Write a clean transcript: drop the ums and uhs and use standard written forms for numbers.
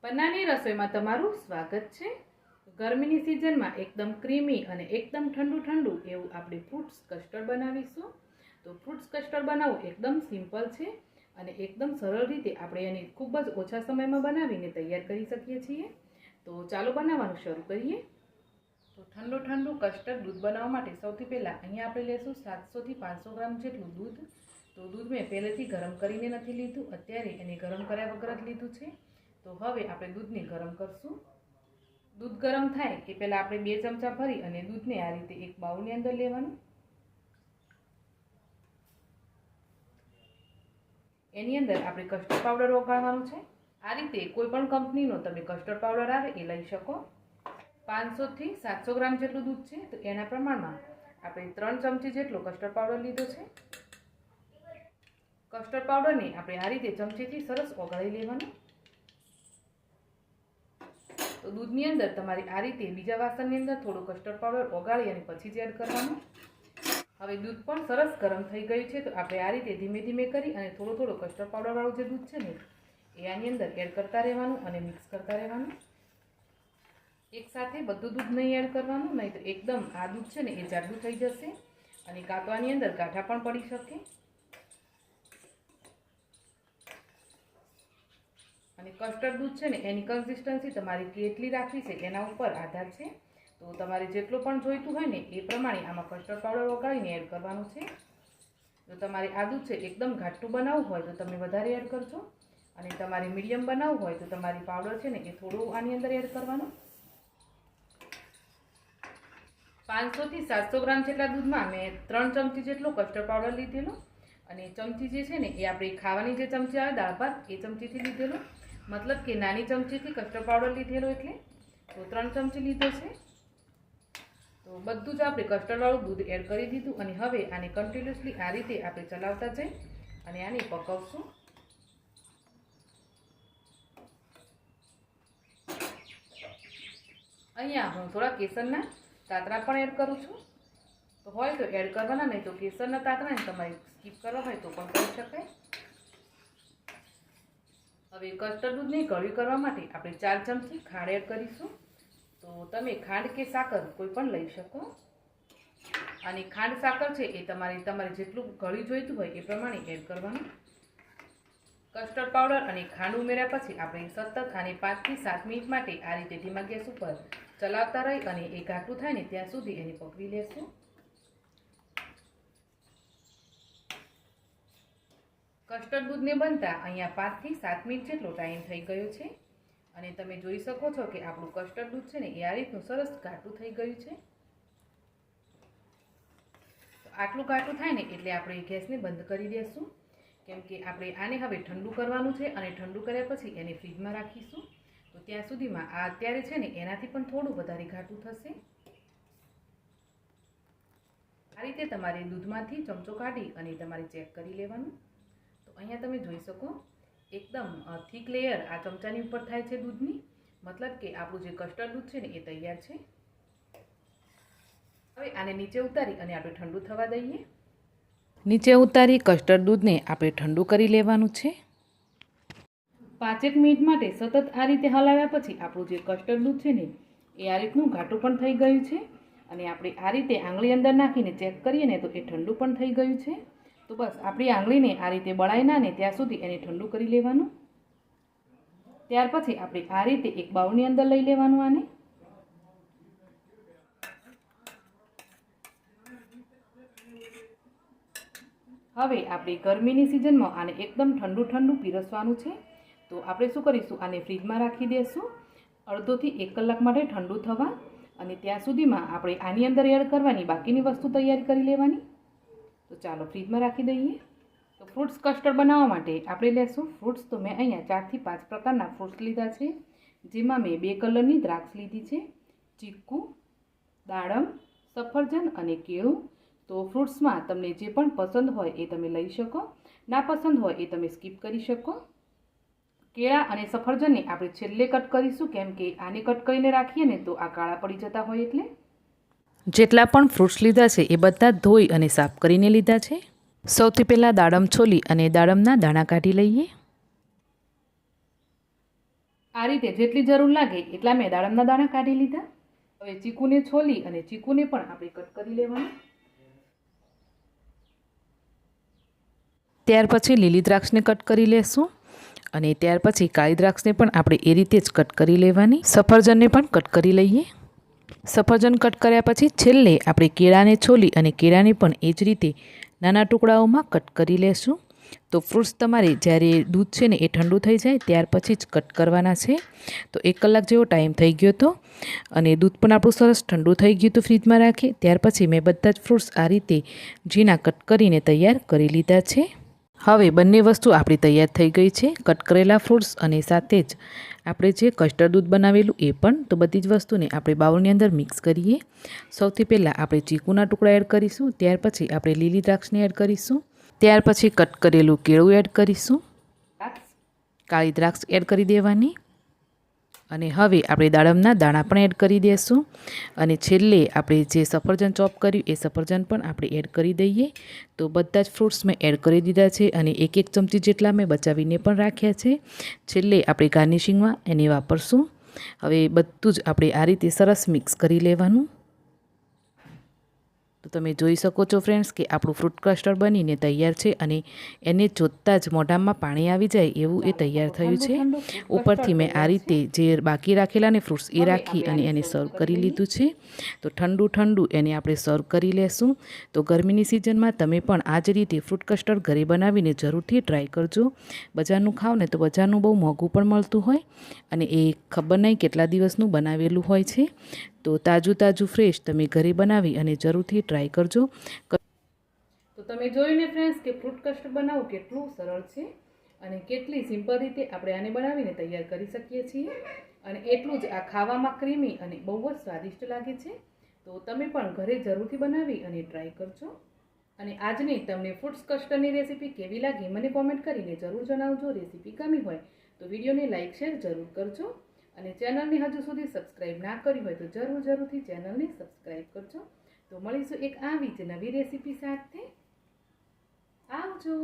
પન્નાની રસોઈમાં તમારું સ્વાગત છે। ગરમીની સિઝનમાં એકદમ ક્રીમી અને એકદમ ઠંડુ ઠંડુ એવું આપણે ફ્રૂટ્સ કસ્ટર્ડ બનાવીશું। તો ફ્રૂટ્સ કસ્ટર્ડ બનાવવું એકદમ સિમ્પલ છે અને એકદમ સરળ રીતે આપણે એને ખૂબ જ ઓછા સમયમાં બનાવીને તૈયાર કરી શકીએ છીએ। તો ચાલો બનાવવાનું શરૂ કરીએ। તો ઠંડુ ઠંડુ કસ્ટર્ડ દૂધ બનાવવા માટે સૌથી પહેલાં અહીંયા આપણે લેશું 700 થી 500 ગ્રામ જેટલું દૂધ। તો દૂધ મેં પહેલેથી ગરમ કરીને નથી લીધું, અત્યારે એને ગરમ કર્યા વગર જ લીધું છે। તો હવે આપણે દૂધને ગરમ કરશું। દૂધ ગરમ થાય એ પહેલાં આપણે 2 ચમચા ભરી અને દૂધને આ રીતે એક બાઉલની અંદર લેવાનું। એની અંદર આપણે કસ્ટર્ડ પાવડર ઓગાળવાનો છે। આ રીતે કોઈ પણ કંપનીનો તમે કસ્ટર્ડ પાવડર આવે એ લઈ શકો। 500 થી 700 ગ્રામ જેટલું દૂધ છે તો એના પ્રમાણમાં આપણે 3 ચમચી જેટલો કસ્ટર્ડ પાવડર લીધો છે। કસ્ટર્ડ પાવડરને આપણે આ રીતે ચમચીથી સરસ ઓગાળી લેવાનું। તો દૂધની અંદર તમારે આ રીતે બીજા વાસણની અંદર થોડું કસ્ટર્ડ પાવડર ઓગાળી અને પછી જ એડ કરવાનું। હવે દૂધ પણ સરસ ગરમ થઈ ગયું છે તો આપણે આ રીતે ધીમે ધીમે કરી અને થોડો થોડો કસ્ટર્ડ પાવડરવાળું જે દૂધ છે ને એ આની અંદર એડ કરતા રહેવાનું અને મિક્સ કરતા રહેવાનું। એકસાથે બધું દૂધ નહીં એડ કરવાનું, નહીં તો એકદમ આ દૂધ છે ને એ જાડું થઈ જશે અને કાં તો આની અંદર ગાંઠા પણ પડી શકે। અને કસ્ટર્ડ દૂધ છે ને એની કન્સિસ્ટન્સી તમારી કેટલી રાખવી છે એના ઉપર આધાર છે। તો તમારે જેટલું પણ જોઈતું હોય ને એ પ્રમાણે આમાં કસ્ટર્ડ પાવડર ઓગાળીને એડ કરવાનું છે। જો તમારે આ દૂધ છે એકદમ ઘાટું બનાવવું હોય તો તમે વધારે એડ કરજો અને તમારે મીડિયમ બનાવવું હોય તો તમારી પાવડર છે ને એ થોડું આની અંદર એડ કરવાનું। 500 થી 700 ગ્રામ જેટલા દૂધમાં મેં 3 ચમચી જેટલો કસ્ટર્ડ પાવડર લીધેલો અને ચમચી જે છે ને એ આપણી ખાવાની જે ચમચી આવે દાળ ભાત એ ચમચીથી લીધેલો, મતલબ કે નાની ચમચીથી કસ્ટર્ડ પાવડર લીધેલો એટલે તો 3 ચમચી લીધો છે। તો બધું જ આપણે કસ્ટર્ડવાળું દૂધ એડ કરી દીધું અને હવે આને કન્ટિન્યુઅસલી આ રીતે આપણે ચલાવતા જઈ અને આને પકવશું। અહીંયા હું થોડા કેસરના તાતરા પણ એડ કરું છું, તો હોય તો એડ કરવાના, નહીં તો કેસરના તાતરાને તમારે સ્કીપ કરવા હોય તો પણ કરી શકાય। હવે કસ્ટર્ડ દૂધને કડવી કરવા માટે આપણે 4 ચમચી ખાંડ એડ કરીશું। તો તમે ખાંડ કે સાકર કોઈ પણ લઈ શકો અને ખાંડ સાકર છે એ તમારે જેટલું ગળી જોઈતું હોય એ પ્રમાણે એડ કરવાનું। કસ્ટર્ડ પાવડર અને ખાંડ ઉમેર્યા પછી આપણે સતત આને 5 થી 7 મિનિટ માટે આ રીતે ધીમા ગેસ ઉપર ચલાવતા રહી અને એ ઘાટું થાય ને ત્યાં સુધી એને પકવી લેશું। કસ્ટર્ડ દૂધને બનતા અહીંયા 5 થી 7 મિનિટ જેટલો ટાઈમ થઈ ગયો છે અને તમે જોઈ શકો છો કે આપણું કસ્ટર્ડ દૂધ છે ને એ આ રીતનું સરસ ઘાટું થઈ ગયું છે। તો આટલું ઘાટું થાય ને એટલે આપણે ગેસને બંધ કરી દેશું, કેમ કે આપણે આને હવે ઠંડુ કરવાનું છે અને ઠંડુ કર્યા પછી એને ફ્રીજમાં રાખીશું। તો ત્યાં સુધીમાં આ અત્યારે છે ને એનાથી પણ થોડું વધારે ઘાટું થશે। આ રીતે તમારે દૂધમાંથી ચમચો કાઢી અને તમારે ચેક કરી લેવાનું। તો અહીંયા તમે જોઈ શકો એકદમ થીક લેયર આ ચમચાની ઉપર થાય છે દૂધની, મતલબ કે આપણું જે કસ્ટર્ડ દૂધ છે ને એ તૈયાર છે। હવે આને નીચે ઉતારી અને આપણે ઠંડુ થવા દઈએ। નીચે ઉતારી કસ્ટર્ડ દૂધને આપણે ઠંડુ કરી લેવાનું છે। 5 મિનિટ માટે સતત આ રીતે હલાવ્યા પછી આપણું જે કસ્ટર્ડ દૂધ છે ને એ આ રીતનું ઘાટું પણ થઈ ગયું છે અને આપણે આ રીતે આંગળી અંદર નાખીને ચેક કરીએ ને તો એ ઠંડુ પણ થઈ ગયું છે। તો બસ આપણી આંગળીને આ રીતે બળાઈ ના ને ત્યાં સુધી એને ઠંડુ કરી લેવાનું। ત્યાર પછી આપણે આ રીતે એક બાઉલની અંદર લઈ લેવાનું આને। હવે આપણે ગરમીની સિઝનમાં આને એકદમ ઠંડુ ઠંડુ પીરસવાનું છે। તો આપણે શું કરીશું, આને ફ્રીજમાં રાખી દઈશું અડધો થી 1 કલાક માટે ઠંડુ થવા અને ત્યાં સુધીમાં આપણે આની અંદર એડ કરવાની બાકીની વસ્તુ તૈયાર કરી લેવાની। તો ચાલો ફ્રીજમાં રાખી દઈએ। તો ફ્રૂટ્સ કસ્ટર્ડ બનાવવા માટે આપણે લેશું ફ્રૂટ્સ। તો મેં અહીંયા 4 થી 5 પ્રકારના ફ્રૂટ્સ લીધા છે, જેમાં મેં 2 કલરની દ્રાક્ષ લીધી છે, ચીકુ, દાડમ, સફરજન અને કેળું। તો ફ્રૂટ્સમાં તમને જે પણ પસંદ હોય એ તમે લઈ શકો, ના પસંદ હોય એ તમે સ્કીપ કરી શકો। કેળા અને સફરજનને આપણે છેલ્લે કટ કરીશું, કેમ કે આને કટ કરીને રાખીએ ને તો આ કાળા પડી જતા હોય એટલે। જેટલા પણ ફ્રૂટ્સ લીધા છે એ બધા ધોઈ અને સાફ કરીને લીધા છે। સૌથી પહેલાં દાડમ છોલી અને દાડમના દાણા કાઢી લઈએ। આ રીતે જેટલી જરૂર લાગે એટલા મેં દાડમના દાણા કાઢી લીધા. હવે ચીકુને છોલી અને ચીકુને પણ આપણે કટ કરી લેવાનું. ત્યાર પછી લીલી દ્રાક્ષને કટ કરી લેશું અને ત્યાર પછી કાળી દ્રાક્ષને પણ આપણે એ રીતે જ કટ કરી લેવાની. સફરજનને પણ કટ કરી લઈએ. સફરજન કટ કર્યા પછી છેલ્લે આપણે કેળાને છોલી અને કેળાને પણ એ જ રીતે નાના ટુકડાઓમાં કટ કરી લેશું. તો ફ્રૂટ્સ તમારે જ્યારે દૂધ છે ને એ ઠંડુ થઈ જાય ત્યાર પછી જ કટ કરવાના છે. તો 1 કલાક જેવો ટાઈમ થઈ ગયો હતો અને દૂધ પણ આપણું સરસ ઠંડુ થઈ ગયું હતું ફ્રીજમાં રાખી. ત્યાર પછી મેં બધા જ ફ્રૂટ્સ આ રીતે ઝીણા કટ કરીને તૈયાર કરી લીધા છે. હવે બંને વસ્તુ આપણી તૈયાર થઈ ગઈ છે, કટ કરેલા ફ્રૂટ્સ અને સાથે જ આપણે જે કસ્ટર્ડ દૂધ બનાવેલું એ પણ. તો બધી જ વસ્તુને આપણે બાઉલની અંદર મિક્સ કરીએ. સૌથી પહેલાં આપણે ચીકુના ટુકડા એડ કરીશું, ત્યાર પછી આપણે લીલી દ્રાક્ષને એડ કરીશું, ત્યાર પછી કટ કરેલું કેળું એડ કરીશું, કાળી દ્રાક્ષ એડ કરી દેવાની અને હવે આપણે દાડમના દાણા પણ એડ કરી દઈશું અને છેલ્લે આપણે જે સફરજન ચોપ કર્યું એ સફરજન પણ આપણે એડ કરી દઈએ. તો બધા જ ફ્રૂટ્સ મેં એડ કરી દીધા છે અને 1 ચમચી જેટલા મેં બચાવીને પણ રાખ્યા છે. છેલ્લે આપણે ગાર્નિશિંગમાં એને વાપરશું. હવે બધું જ આપણે આ રીતે સરસ મિક્સ કરી લેવાનું. તો તમે જોઈ શકો છો ફ્રેન્ડ્સ કે આપણું ફ્રૂટ કસ્ટર્ડ બનીને તૈયાર છે અને એને જોતાં જ મોઢામાં પાણી આવી જાય એવું એ તૈયાર થયું છે. ઉપરથી મેં આ રીતે જે બાકી રાખેલા ને ફ્રૂટ્સ એ રાખી અને એને સર્વ કરી લીધું છે. તો ઠંડુ ઠંડુ એને આપણે સર્વ કરી લેશું. તો ગરમીની સિઝનમાં તમે પણ આ જ રીતે ફ્રૂટ કસ્ટર્ડ ઘરે બનાવીને જરૂરથી ટ્રાય કરજો. બજારનું ખાવ ને તો બજારનું બહુ મોંઘું પણ મળતું હોય અને એ ખબર નહીં કેટલા દિવસનું બનાવેલું હોય છે. તો તાજું ફ્રેશ તમે ઘરે બનાવી અને જરૂરથી ટ્રાય કરજો. તો તમે જોયું ને ફ્રેન્ડ્સ કે ફ્રૂટ કસ્ટર્ડ બનાવવું કેટલું સરળ છે અને કેટલી સિમ્પલ રીતે આપણે આને બનાવીને તૈયાર કરી શકીએ છીએ અને એટલું જ આ ખાવામાં ક્રીમી અને બહુ જ સ્વાદિષ્ટ લાગે છે. તો તમે પણ ઘરે જરૂરથી બનાવી અને ટ્રાય કરજો. અને આજની તમને ફ્રૂટ્સ કસ્ટર્ડની રેસીપી કેવી લાગી મને કોમેન્ટ કરીને જરૂર જણાવજો. રેસીપી ગમી હોય તો વિડીયોને લાઇક શેર જરૂર કરજો અને ચેનલને હજુ સુધી સબસ્ક્રાઈબ ના કરી હોય તો જરૂરથી ચેનલને સબસ્ક્રાઈબ કરજો. તો મળીશું એક આવી જ નવી રેસીપી સાથે. આવજો.